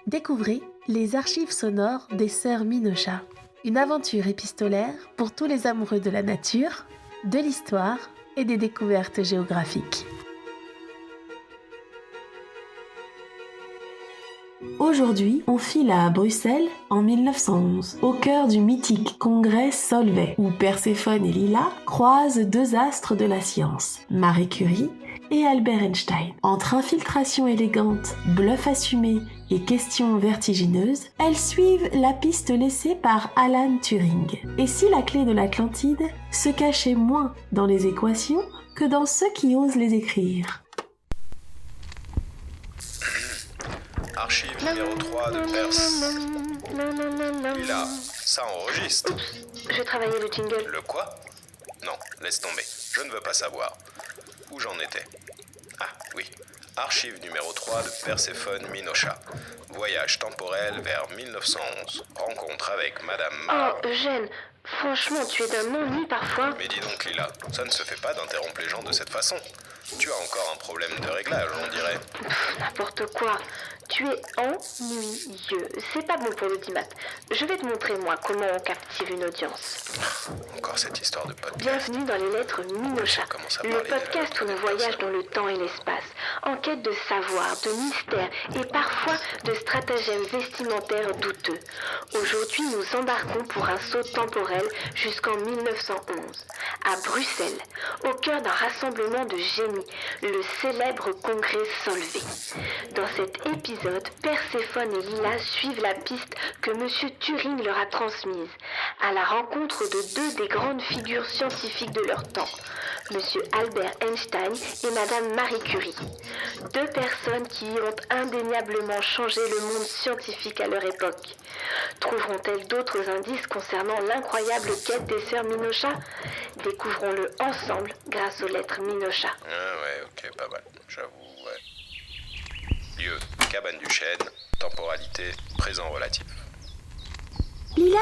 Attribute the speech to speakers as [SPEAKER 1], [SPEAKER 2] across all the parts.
[SPEAKER 1] Découvrez les archives sonores des sœurs Minocha. Une aventure épistolaire pour tous les amoureux de la nature, de l'histoire et des découvertes géographiques. Aujourd'hui, on file à Bruxelles en 1911, au cœur du mythique congrès Solvay, où Perséphone et Lila croisent deux astres de la science, Marie Curie et Albert Einstein. Entre infiltration élégante, bluff assumé et questions vertigineuses, elles suivent la piste laissée par Alan Turing. Et si la clé de l'Atlantide se cachait moins dans les équations que dans ceux qui osent les écrire?
[SPEAKER 2] Archive numéro 3 de Lila, ça enregistre.
[SPEAKER 3] J'ai travaillé le jingle.
[SPEAKER 2] Le quoi? Non, laisse tomber. Je ne veux pas savoir. Où j'en étais? Ah, oui. Archive numéro 3 de Perséphone Minocha. Voyage temporel vers 1911. Rencontre avec Madame
[SPEAKER 3] Oh, Eugène, franchement, tu es d'un ennui parfois.
[SPEAKER 2] Mais dis donc, Lila, ça ne se fait pas d'interrompre les gens de cette façon. Tu as encore un problème de réglage, on dirait.
[SPEAKER 3] N'importe quoi. Tu es ennuyeux. C'est pas bon pour l'audimat. Je vais te montrer, moi, comment on captive une audience.
[SPEAKER 2] Encore cette histoire de podcast.
[SPEAKER 3] Bienvenue dans les lettres Minocha, le podcast où l'on voyage dans le temps et l'espace, en quête de savoir, de mystères et parfois de stratagèmes vestimentaires douteux. Aujourd'hui, nous embarquons pour un saut temporel jusqu'en 1911, à Bruxelles, au cœur d'un rassemblement de génies, le célèbre congrès Solvay. Dans cet épisode, Perséphone et Lila suivent la piste que M. Turing leur a transmise, à la rencontre de deux des grandes figures scientifiques de leur temps, M. Albert Einstein et Mme Marie Curie. Deux personnes qui ont indéniablement changé le monde scientifique à leur époque. Trouveront-elles d'autres indices concernant l'incroyable quête des sœurs Minocha? Découvrons-le ensemble grâce aux lettres Minocha.
[SPEAKER 2] Ah ouais, ok, pas mal, j'avoue, ouais. Lieu, cabane du chêne, temporalité, présent relatif.
[SPEAKER 1] Lila,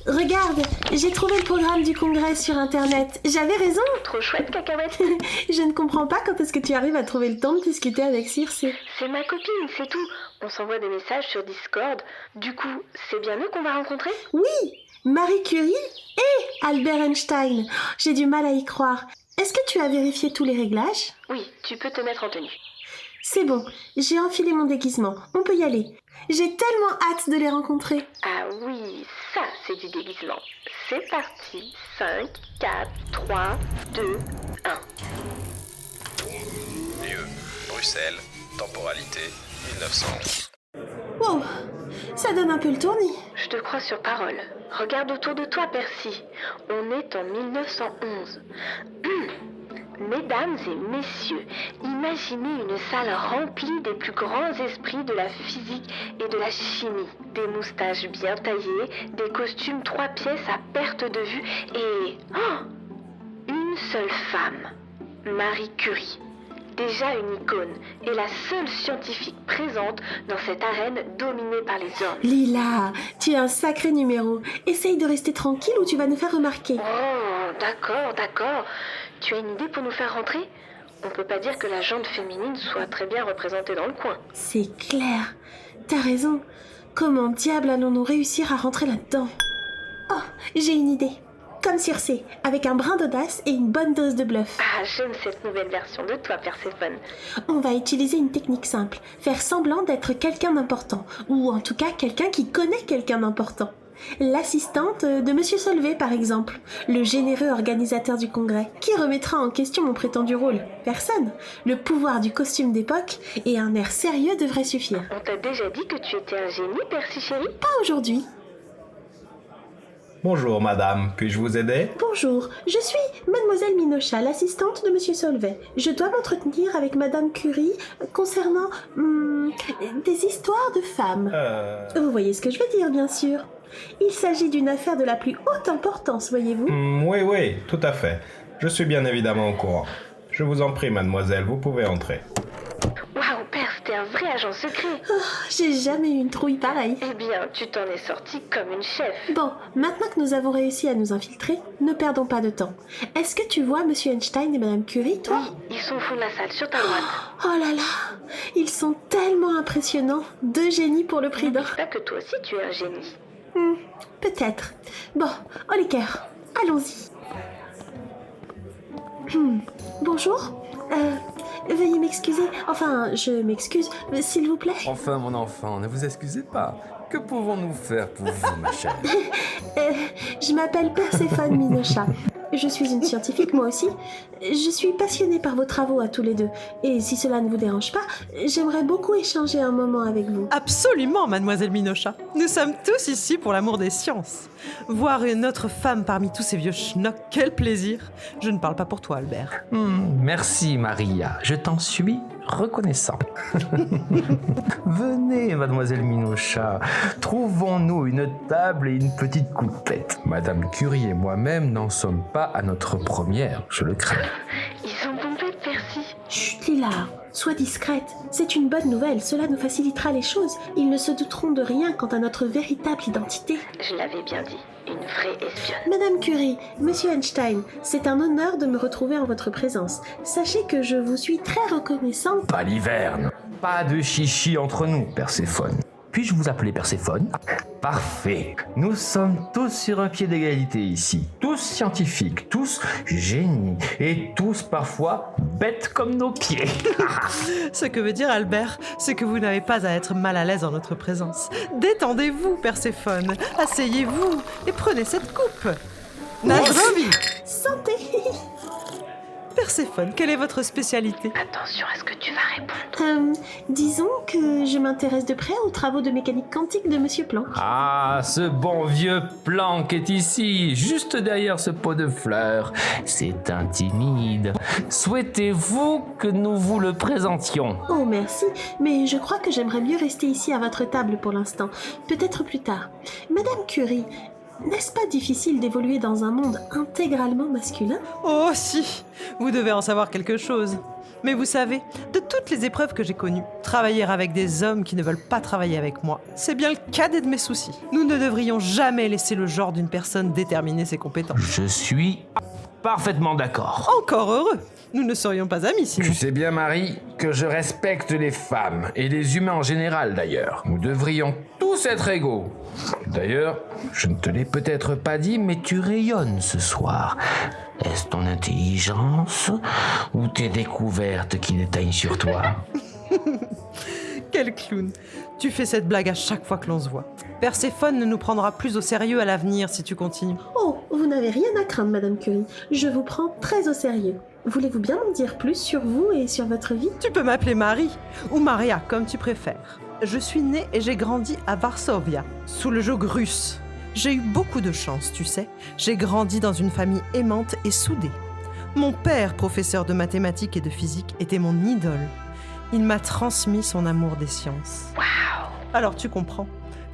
[SPEAKER 1] regarde, j'ai trouvé le programme du congrès sur internet. J'avais raison.
[SPEAKER 3] Trop chouette, cacahuète.
[SPEAKER 1] Je ne comprends pas quand est-ce que tu arrives à trouver le temps de discuter avec Circé.
[SPEAKER 3] C'est ma copine, c'est tout. On s'envoie des messages sur Discord. Du coup, c'est bien eux qu'on va rencontrer?
[SPEAKER 1] Oui, Marie Curie et Albert Einstein. J'ai du mal à y croire. Est-ce que tu as vérifié tous les réglages?
[SPEAKER 3] Oui, tu peux te mettre en tenue.
[SPEAKER 1] C'est bon, j'ai enfilé mon déguisement. On peut y aller. J'ai tellement hâte de les rencontrer.
[SPEAKER 3] Ah oui, ça c'est du déguisement. C'est parti. 5, 4, 3, 2, 1.
[SPEAKER 2] Lieu, Bruxelles, temporalité, 1911.
[SPEAKER 1] Wow, ça donne un peu le tournis.
[SPEAKER 3] Je te crois sur parole. Regarde autour de toi, Percy. On est en 1911. Mesdames et messieurs, imaginez une salle remplie des plus grands esprits de la physique et de la chimie. Des moustaches bien taillées, des costumes 3 pièces à perte de vue et... une seule femme, Marie Curie. Déjà une icône et la seule scientifique présente dans cette arène dominée par les hommes.
[SPEAKER 1] Lila, tu es un sacré numéro. Essaye de rester tranquille ou tu vas nous faire remarquer.
[SPEAKER 3] Oh, d'accord. Tu as une idée pour nous faire rentrer? On peut pas dire que la jante féminine soit très bien représentée dans le coin.
[SPEAKER 1] C'est clair. T'as raison. Comment diable allons-nous réussir à rentrer là-dedans? Oh, j'ai une idée. Comme Circé, avec un brin d'audace et une bonne dose de bluff.
[SPEAKER 3] Ah, j'aime cette nouvelle version de toi, Perséphone.
[SPEAKER 1] On va utiliser une technique simple. Faire semblant d'être quelqu'un d'important. Ou en tout cas, quelqu'un qui connaît quelqu'un d'important. L'assistante de Monsieur Solvay, par exemple. Le généreux organisateur du congrès. Qui remettra en question mon prétendu rôle? Personne. Le pouvoir du costume d'époque et un air sérieux devrait suffire.
[SPEAKER 3] On t'a déjà dit que tu étais un génie, Percy chéri?
[SPEAKER 1] Pas aujourd'hui.
[SPEAKER 4] Bonjour madame, puis-je vous aider?
[SPEAKER 1] Bonjour, je suis Mademoiselle Minocha, l'assistante de Monsieur Solvay. Je dois m'entretenir avec Madame Curie concernant des histoires de femmes. Vous voyez ce que je veux dire, bien sûr. Il s'agit d'une affaire de la plus haute importance, voyez-vous.
[SPEAKER 4] Oui, tout à fait. Je suis bien évidemment au courant. Je vous en prie, mademoiselle, vous pouvez entrer.
[SPEAKER 3] Waouh, Perse, T'es un vrai agent secret.
[SPEAKER 1] Oh, j'ai jamais eu une trouille pareille.
[SPEAKER 3] Eh bien, tu t'en es sorti comme une chef.
[SPEAKER 1] Bon, maintenant que nous avons réussi à nous infiltrer, ne perdons pas de temps. Est-ce que tu vois Monsieur Einstein et Madame Curie, toi?
[SPEAKER 3] Oui, ils sont au fond de la salle, sur ta droite.
[SPEAKER 1] Oh là là, ils sont tellement impressionnants. 2 génies pour le prix d'or.
[SPEAKER 3] N'oublie pas que toi aussi tu es un génie.
[SPEAKER 1] Peut-être. Bon, au les cœurs, allons-y. Bonjour. Veuillez m'excuser. Enfin, je m'excuse, s'il vous plaît.
[SPEAKER 5] Enfin, mon enfant, ne vous excusez pas. Que pouvons-nous faire pour vous, ma chère?
[SPEAKER 1] Je m'appelle Perséphone Minocha. Je suis une scientifique, moi aussi. Je suis passionnée par vos travaux à tous les deux. Et si cela ne vous dérange pas, j'aimerais beaucoup échanger un moment avec vous.
[SPEAKER 6] Absolument, mademoiselle Minocha. Nous sommes tous ici pour l'amour des sciences. Voir une autre femme parmi tous ces vieux schnocks, quel plaisir. Je ne parle pas pour toi, Albert.
[SPEAKER 5] Merci, Maria. Je t'en suis reconnaissant. Venez, mademoiselle Minocha. Trouvons-nous une table et une petite coupette. Madame Curie et moi-même n'en sommes pas à notre première, je le crains.
[SPEAKER 3] Ils sont pompés de Percy.
[SPEAKER 1] Chut, Lila, sois discrète. C'est une bonne nouvelle, cela nous facilitera les choses. Ils ne se douteront de rien quant à notre véritable identité.
[SPEAKER 3] Je l'avais bien dit, une vraie espionne.
[SPEAKER 1] Madame Curie, Monsieur Einstein, c'est un honneur de me retrouver en votre présence. Sachez que je vous suis très reconnaissante.
[SPEAKER 5] Pas l'hiverne. Pas de chichi entre nous, Perséphone. Puis-je vous appeler Perséphone? Parfait. Nous sommes tous sur un pied d'égalité ici. Tous scientifiques, tous génies, et tous parfois bêtes comme nos pieds.
[SPEAKER 6] Ce que veut dire Albert, c'est que vous n'avez pas à être mal à l'aise en notre présence. Détendez-vous, Perséphone. Asseyez-vous et prenez cette coupe. Nagrovi.
[SPEAKER 1] Santé.
[SPEAKER 6] Perséphone, quelle est votre spécialité?
[SPEAKER 3] Attention à ce que tu vas répondre.
[SPEAKER 1] Disons que je m'intéresse de près aux travaux de mécanique quantique de Monsieur Planck.
[SPEAKER 5] Ah, ce bon vieux Planck est ici, juste derrière ce pot de fleurs. C'est intimide. Souhaitez-vous que nous vous le présentions?
[SPEAKER 1] Oh merci, mais je crois que j'aimerais mieux rester ici à votre table pour l'instant. Peut-être plus tard. Madame Curie, n'est-ce pas difficile d'évoluer dans un monde intégralement masculin?
[SPEAKER 6] Oh si, vous devez en savoir quelque chose. Mais vous savez, de toutes les épreuves que j'ai connues, travailler avec des hommes qui ne veulent pas travailler avec moi, c'est bien le cadet de mes soucis. Nous ne devrions jamais laisser le genre d'une personne déterminer ses compétences.
[SPEAKER 5] Je suis parfaitement d'accord.
[SPEAKER 6] Encore heureux. Nous ne serions pas amis sinon.
[SPEAKER 5] Tu sais bien, Marie, que je respecte les femmes, et les humains en général d'ailleurs. Nous devrions tous être égaux. D'ailleurs, je ne te l'ai peut-être pas dit, mais tu rayonnes ce soir. Est-ce ton intelligence ou tes découvertes qui déteignent sur toi?
[SPEAKER 6] Quel clown. Tu fais cette blague à chaque fois que l'on se voit. Perséphone ne nous prendra plus au sérieux à l'avenir si tu continues.
[SPEAKER 1] Oh, vous n'avez rien à craindre, Madame Curie. Je vous prends très au sérieux. Voulez-vous bien m'en dire plus sur vous et sur votre vie?
[SPEAKER 6] Tu peux m'appeler Marie, ou Maria, comme tu préfères. Je suis née et j'ai grandi à Varsovia, sous le joug russe. J'ai eu beaucoup de chance, tu sais. J'ai grandi dans une famille aimante et soudée. Mon père, professeur de mathématiques et de physique, était mon idole. Il m'a transmis son amour des sciences.
[SPEAKER 3] Waouh!
[SPEAKER 6] Alors tu comprends.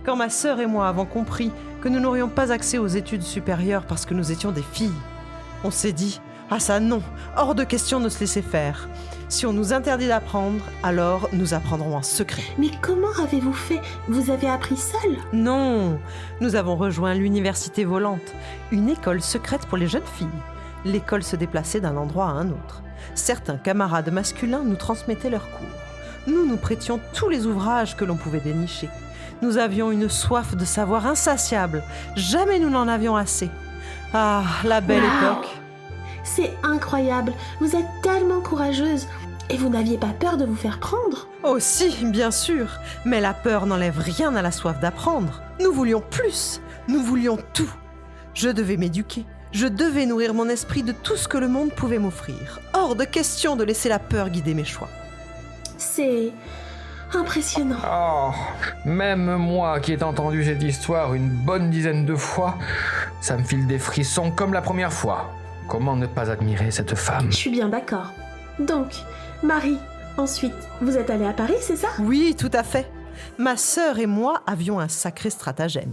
[SPEAKER 6] Quand ma sœur et moi avons compris que nous n'aurions pas accès aux études supérieures parce que nous étions des filles, on s'est dit « Ah ça non, hors de question de se laisser faire. Si on nous interdit d'apprendre, alors nous apprendrons en secret. »
[SPEAKER 1] Mais comment avez-vous fait? Vous avez appris seul?
[SPEAKER 6] Non, nous avons rejoint l'université volante, une école secrète pour les jeunes filles. L'école se déplaçait d'un endroit à un autre. Certains camarades masculins nous transmettaient leurs cours. Nous nous prêtions tous les ouvrages que l'on pouvait dénicher. Nous avions une soif de savoir insatiable. Jamais nous n'en avions assez. Ah, la belle époque.
[SPEAKER 1] C'est incroyable. Vous êtes tellement courageuse. Et vous n'aviez pas peur de vous faire prendre?
[SPEAKER 6] Oh si, bien sûr. Mais la peur n'enlève rien à la soif d'apprendre. Nous voulions plus. Nous voulions tout. Je devais m'éduquer. Je devais nourrir mon esprit de tout ce que le monde pouvait m'offrir. Hors de question de laisser la peur guider mes choix.
[SPEAKER 1] C'est impressionnant.
[SPEAKER 5] Oh, même moi qui ai entendu cette histoire une bonne dizaine de fois, ça me file des frissons comme la première fois. Comment ne pas admirer cette femme?
[SPEAKER 1] Je suis bien d'accord. Donc, Marie, ensuite, vous êtes allée à Paris, c'est ça?
[SPEAKER 6] Oui, tout à fait. Ma sœur et moi avions un sacré stratagème.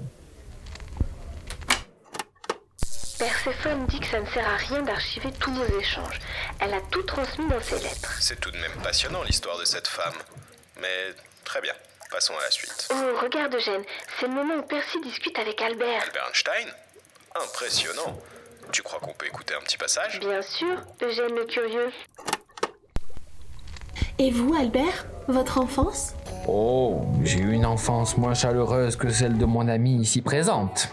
[SPEAKER 3] Perséphone dit que ça ne sert à rien d'archiver tous nos échanges. Elle a tout transmis dans ses lettres.
[SPEAKER 2] C'est tout de même passionnant l'histoire de cette femme. Mais très bien, passons à la suite.
[SPEAKER 3] Oh, regarde Eugène, c'est le moment où Percy discute avec Albert.
[SPEAKER 2] Albert Einstein? Impressionnant. Tu crois qu'on peut écouter un petit passage?
[SPEAKER 3] Bien sûr, Eugène le curieux.
[SPEAKER 1] Et vous, Albert, votre enfance?
[SPEAKER 5] Oh, j'ai eu une enfance moins chaleureuse que celle de mon amie ici présente.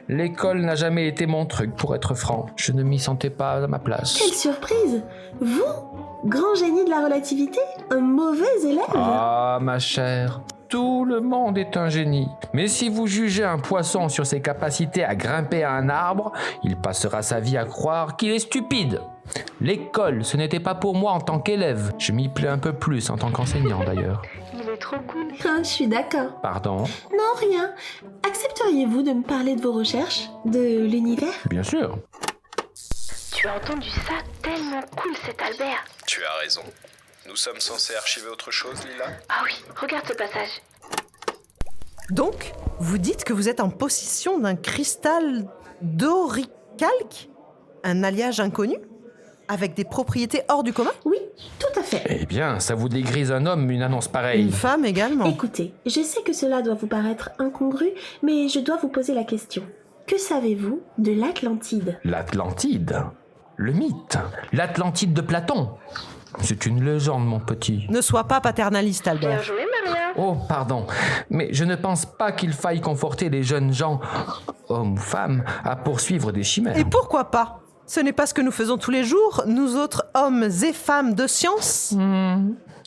[SPEAKER 5] L'école n'a jamais été mon truc, pour être franc. Je ne m'y sentais pas à ma place.
[SPEAKER 1] Quelle surprise! Vous, grand génie de la relativité, un mauvais élève?
[SPEAKER 5] Ah, ma chère, tout le monde est un génie. Mais si vous jugez un poisson sur ses capacités à grimper à un arbre, il passera sa vie à croire qu'il est stupide. L'école, ce n'était pas pour moi en tant qu'élève. Je m'y plais un peu plus en tant qu'enseignant d'ailleurs.
[SPEAKER 3] Il est trop cool.
[SPEAKER 1] Ah, je suis d'accord.
[SPEAKER 5] Pardon?
[SPEAKER 1] Non, rien. Accepteriez-vous de me parler de vos recherches? De l'univers?
[SPEAKER 5] Bien sûr.
[SPEAKER 3] Tu as entendu ça? Tellement cool cet Albert.
[SPEAKER 2] Tu as raison. Nous sommes censés archiver autre chose, Lila?
[SPEAKER 3] Ah oui, regarde ce passage.
[SPEAKER 6] Donc, vous dites que vous êtes en possession d'un cristal d'oricalque? Un alliage inconnu? Avec des propriétés hors du commun?
[SPEAKER 1] Oui, tout à fait.
[SPEAKER 5] Eh bien, ça vous dégrise un homme, une annonce pareille.
[SPEAKER 6] Une femme également.
[SPEAKER 1] Écoutez, je sais que cela doit vous paraître incongru, mais je dois vous poser la question. Que savez-vous de l'Atlantide?
[SPEAKER 5] L'Atlantide? Le mythe? L'Atlantide de Platon? C'est une légende, mon petit.
[SPEAKER 6] Ne sois pas paternaliste,
[SPEAKER 3] Bien
[SPEAKER 6] Albert.
[SPEAKER 3] joué, Maria.
[SPEAKER 5] Oh, pardon, mais je ne pense pas qu'il faille conforter les jeunes gens, hommes ou femmes, à poursuivre des chimères.
[SPEAKER 6] Et pourquoi pas? Ce n'est pas ce que nous faisons tous les jours, nous autres hommes et femmes de science?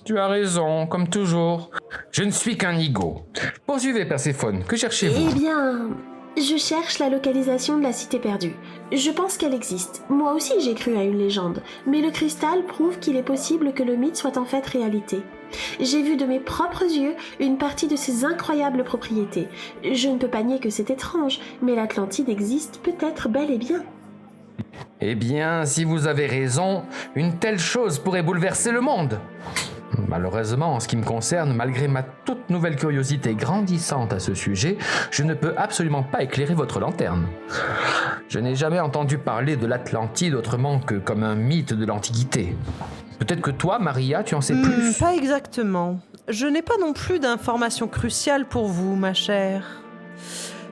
[SPEAKER 5] Tu as raison, comme toujours. Je ne suis qu'un nigo. Poursuivez, Perséphone, que cherchez-vous?
[SPEAKER 1] Eh bien, je cherche la localisation de la cité perdue. Je pense qu'elle existe. Moi aussi j'ai cru à une légende, mais le cristal prouve qu'il est possible que le mythe soit en fait réalité. J'ai vu de mes propres yeux une partie de ses incroyables propriétés. Je ne peux pas nier que c'est étrange, mais l'Atlantide existe peut-être bel et bien.
[SPEAKER 5] Eh bien, si vous avez raison, une telle chose pourrait bouleverser le monde. Malheureusement, en ce qui me concerne, malgré ma toute nouvelle curiosité grandissante à ce sujet, je ne peux absolument pas éclairer votre lanterne. Je n'ai jamais entendu parler de l'Atlantide autrement que comme un mythe de l'Antiquité. Peut-être que toi, Maria, tu en sais plus.
[SPEAKER 6] Pas exactement. Je n'ai pas non plus d'informations cruciales pour vous, ma chère.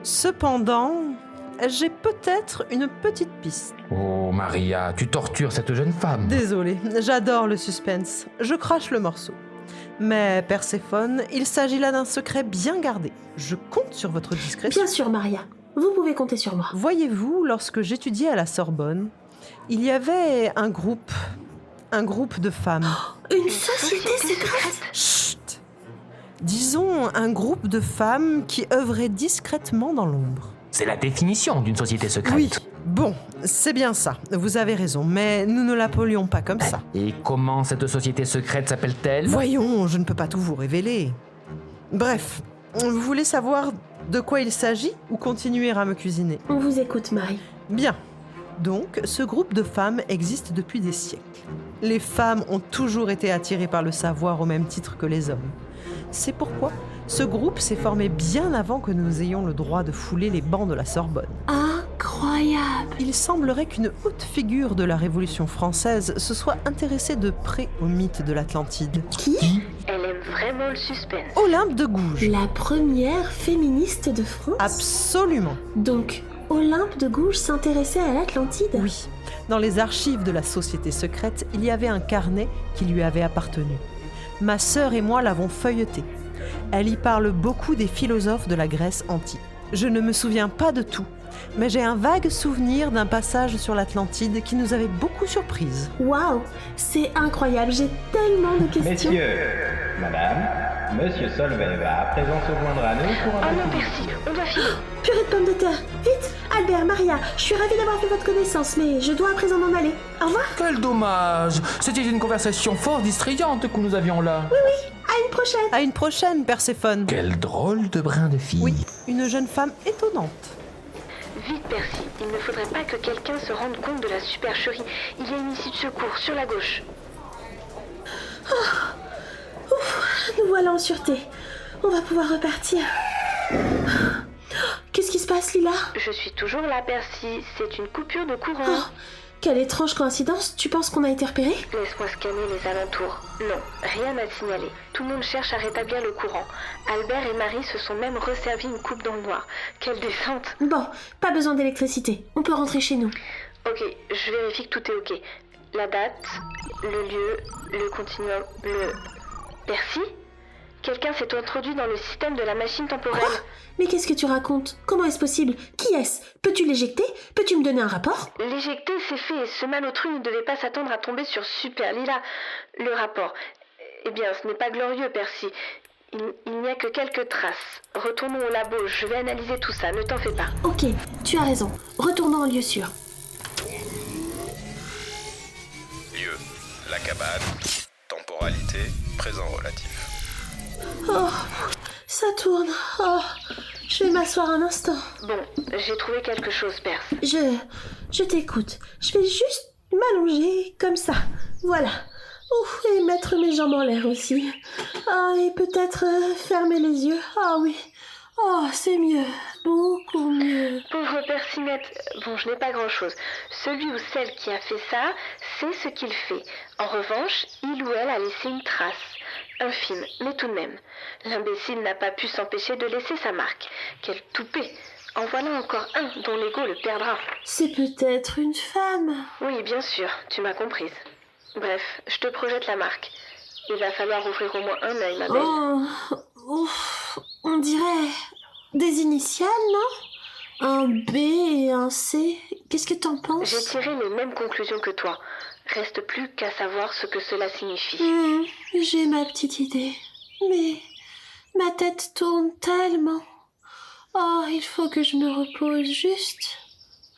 [SPEAKER 6] Cependant, j'ai peut-être une petite piste.
[SPEAKER 5] Oh, Maria, tu tortures cette jeune femme.
[SPEAKER 6] Désolée, j'adore le suspense. Je crache le morceau. Mais Perséphone, il s'agit là d'un secret bien gardé. Je compte sur votre discrétion.
[SPEAKER 1] Bien sûr, Maria. Vous pouvez compter sur moi.
[SPEAKER 6] Voyez-vous, lorsque j'étudiais à la Sorbonne, il y avait un groupe de femmes.
[SPEAKER 1] Une société secrète?
[SPEAKER 6] Chut! Disons un groupe de femmes qui œuvraient discrètement dans l'ombre.
[SPEAKER 5] C'est la définition d'une société secrète.
[SPEAKER 6] Oui, bon, c'est bien ça, vous avez raison, mais nous ne l'appelions pas comme ça.
[SPEAKER 5] Et comment cette société secrète s'appelle-t-elle?
[SPEAKER 6] Voyons, je ne peux pas tout vous révéler. Bref, vous voulez savoir de quoi il s'agit ou continuer à me cuisiner?
[SPEAKER 1] On vous écoute, Marie.
[SPEAKER 6] Bien. Donc, ce groupe de femmes existe depuis des siècles. Les femmes ont toujours été attirées par le savoir au même titre que les hommes. C'est pourquoi ce groupe s'est formé bien avant que nous ayons le droit de fouler les bancs de la Sorbonne.
[SPEAKER 1] Incroyable!
[SPEAKER 6] Il semblerait qu'une haute figure de la Révolution française se soit intéressée de près au mythe de l'Atlantide.
[SPEAKER 1] Qui?
[SPEAKER 3] Elle aime vraiment le suspense.
[SPEAKER 6] Olympe de Gouges.
[SPEAKER 1] La première féministe de France?
[SPEAKER 6] Absolument.
[SPEAKER 1] Donc, Olympe de Gouges s'intéressait à l'Atlantide?
[SPEAKER 6] Oui. Dans les archives de la société secrète, il y avait un carnet qui lui avait appartenu. Ma sœur et moi l'avons feuilleté. Elle y parle beaucoup des philosophes de la Grèce antique. Je ne me souviens pas de tout, mais j'ai un vague souvenir d'un passage sur l'Atlantide qui nous avait beaucoup surprises.
[SPEAKER 1] Waouh! C'est incroyable, j'ai tellement de questions.
[SPEAKER 4] Messieurs, madame, monsieur Solvay va à présent se joindre à nous pour un
[SPEAKER 3] Oh non,
[SPEAKER 4] petit
[SPEAKER 3] Percy, on doit filer.
[SPEAKER 1] Purée de pommes de terre! Vite! Albert, Maria, je suis ravie d'avoir fait votre connaissance, mais je dois à présent m'en aller. Au revoir!
[SPEAKER 5] Quel dommage! C'était une conversation fort distrayante que nous avions là.
[SPEAKER 1] À une prochaine!
[SPEAKER 6] À une prochaine, Perséphone.
[SPEAKER 5] Quel drôle de brin de fille.
[SPEAKER 6] Oui, une jeune femme étonnante.
[SPEAKER 3] Vite, Percy, il ne faudrait pas que quelqu'un se rende compte de la supercherie. Il y a une issue de secours sur la gauche.
[SPEAKER 1] Nous voilà en sûreté. On va pouvoir repartir. Qu'est-ce qui se passe, Lila?
[SPEAKER 3] Je suis toujours là, Percy. C'est une coupure de courant.
[SPEAKER 1] Oh, Quelle étrange coïncidence, tu penses qu'on a été repéré?
[SPEAKER 3] Laisse-moi scanner les alentours. Non, rien à signaler. Tout le monde cherche à rétablir le courant. Albert et Marie se sont même resservis une coupe dans le noir. Quelle descente!
[SPEAKER 1] Bon, pas besoin d'électricité, on peut rentrer chez nous.
[SPEAKER 3] Ok, je vérifie que tout est ok. La date, le lieu, le continuum, le... Percy? Quelqu'un s'est introduit dans le système de la machine temporelle.
[SPEAKER 1] Quoi? Mais qu'est-ce que tu racontes? Comment est-ce possible? Qui est-ce? Peux-tu l'éjecter? Peux-tu me donner un rapport?
[SPEAKER 3] L'éjecter, c'est fait. Ce malotru ne devait pas s'attendre à tomber sur Super Lila. Le rapport. Eh bien, ce n'est pas glorieux, Percy. Il n'y a que quelques traces. Retournons au labo, je vais analyser tout ça, ne t'en fais pas.
[SPEAKER 1] Ok, tu as raison. Retournons en lieu sûr.
[SPEAKER 2] Lieu, la cabane. Temporalité, présent relatif.
[SPEAKER 1] Oh, ça tourne. Oh, je vais m'asseoir un instant.
[SPEAKER 3] Bon, j'ai trouvé quelque chose, Perce.
[SPEAKER 1] Je t'écoute. Je vais juste m'allonger comme ça. Voilà. Ouf, et mettre mes jambes en l'air aussi. Ah, et peut-être fermer les yeux. Ah oui. Oh, c'est mieux. Beaucoup mieux.
[SPEAKER 3] Pauvre Percinette. Bon, je n'ai pas grand-chose. Celui ou celle qui a fait ça, c'est ce qu'il fait. En revanche, il ou elle a laissé une trace. Infime, mais tout de même. L'imbécile n'a pas pu s'empêcher de laisser sa marque. Quel toupet! En voilà encore un dont l'ego le perdra.
[SPEAKER 1] C'est peut-être une femme.
[SPEAKER 3] Oui, bien sûr, tu m'as comprise. Bref, je te projette la marque. Il va falloir ouvrir au moins un œil, ma belle.
[SPEAKER 1] Oh, ouf, on dirait des initiales, non? Un B et un C. Qu'est-ce que t'en penses?
[SPEAKER 3] J'ai tiré les mêmes conclusions que toi. Reste plus qu'à savoir ce que cela signifie.
[SPEAKER 1] J'ai ma petite idée. Mais ma tête tourne tellement. Oh, il faut que je me repose juste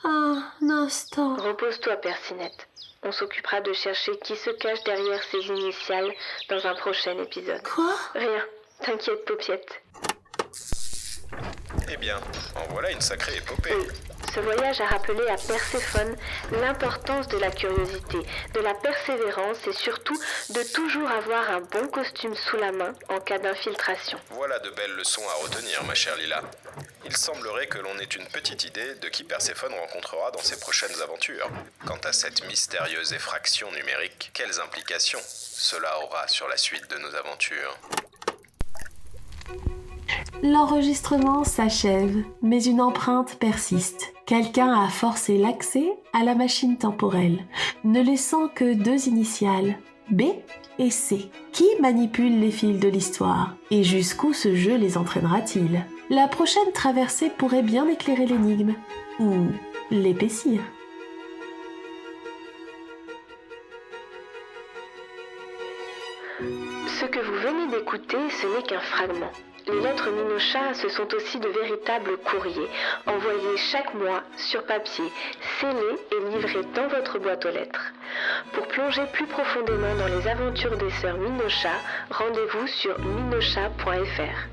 [SPEAKER 1] un instant.
[SPEAKER 3] Repose-toi, Percinette. On s'occupera de chercher qui se cache derrière ces initiales dans un prochain épisode.
[SPEAKER 1] Quoi?
[SPEAKER 3] Rien. T'inquiète, paupiette.
[SPEAKER 2] Eh bien, en voilà une sacrée épopée.
[SPEAKER 3] Oui. Ce voyage a rappelé à Perséphone l'importance de la curiosité, de la persévérance et surtout de toujours avoir un bon costume sous la main en cas d'infiltration.
[SPEAKER 2] Voilà de belles leçons à retenir, ma chère Lila. Il semblerait que l'on ait une petite idée de qui Perséphone rencontrera dans ses prochaines aventures. Quant à cette mystérieuse effraction numérique, quelles implications cela aura sur la suite de nos aventures?
[SPEAKER 1] L'enregistrement s'achève, mais une empreinte persiste. Quelqu'un a forcé l'accès à la machine temporelle, ne laissant que 2 initiales, B et C. Qui manipule les fils de l'histoire? Et jusqu'où ce jeu les entraînera-t-il? La prochaine traversée pourrait bien éclairer l'énigme, ou l'épaissir.
[SPEAKER 3] Ce que vous venez d'écouter, ce n'est qu'un fragment. Les lettres Minocha, ce sont aussi de véritables courriers, envoyés chaque mois sur papier, scellés et livrés dans votre boîte aux lettres. Pour plonger plus profondément dans les aventures des sœurs Minocha, rendez-vous sur minocha.fr.